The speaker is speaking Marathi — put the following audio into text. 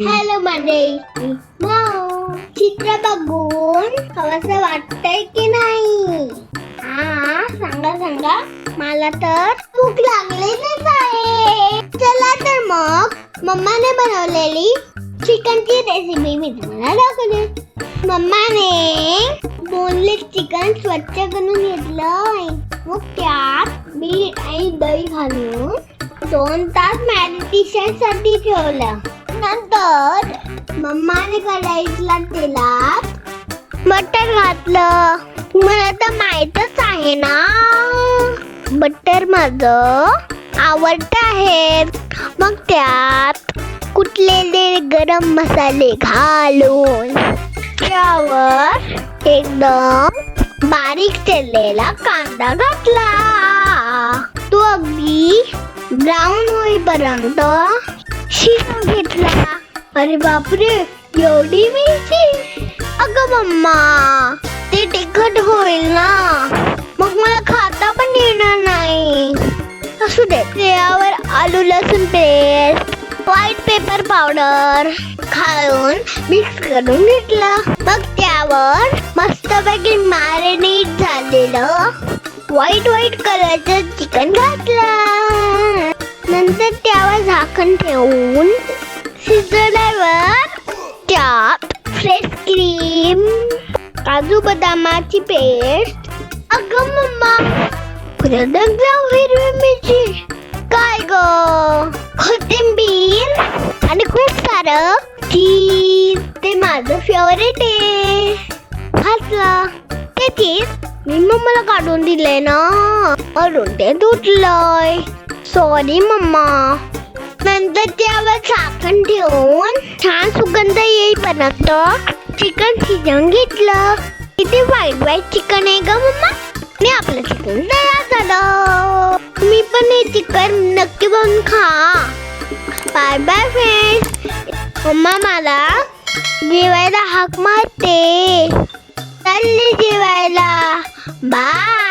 हॅलो मंडळी, मग चित्र बघून हवंसं वाटतंय की नाही? हा सांगा सांगा, मला तर भूक लागलेलीच आहे. चला तर मग मम्माने बनवलेली चिकनची रेसिपी मी तुम्हाला दाखवते. मम्माने बोनलेस चिकन स्वच्छ करून घेतलंय, मग त्यात मीठ आणि दही घालून 2 तास मॅरिनेशन साठी ठेवलं. नंतर मम्माने कढईतल्या तेलात बटर घातलं. मला तर माहीतच आहे ना, बटर माझं आवडतं आहे. मग त्यात कुटलेले गरम मसाले घालून त्यावर एकदम बारीक चिरलेला कांदा घातला. तो अगदी ब्राऊन होईपर्यंत शिजवून घेतला. अरे बापरे, एवढी मिरची? अगं मम्मा, ते तिखट होईल ना, मग मला खाता पण येणार नाही. असू दे. त्यावर आलू लसूण पेस्ट, व्हाईट पेपर पावडर घालून मिक्स करून घेतला. मग त्यावर मस्तपैकी मॅरिनेट झालेलं व्हाईट कलरचं चिकन घातलं. नंतर त्यावर झाकण ठेवून शिजल्यावर त्यात फ्रेश क्रीम, काजू बदामाची पेस्ट, अगं मम्मा हिरवी मिरची, काय ग, कोथिंबीर आणि खूप सारं चीज, ते माझं फेवरेट आहे, घातलं. त्याचीच मी मम्माला काढून दिले ना, अजून ते तुटलंय. Sorry mamma. नंतर त्यावर झाकण ठेवून छान सुगंध येईपर्यंत चिकन शिजवून घेतलं. किती व्हाईट चिकन आहे ग मम्मा. आणि आपलं चिकन तयार झालं. मी पण हे चिकन नक्की बनवून खा. Bye bye friends. मम्मा मला जेवायला हाक मारते. चालली जेवायला. बाय.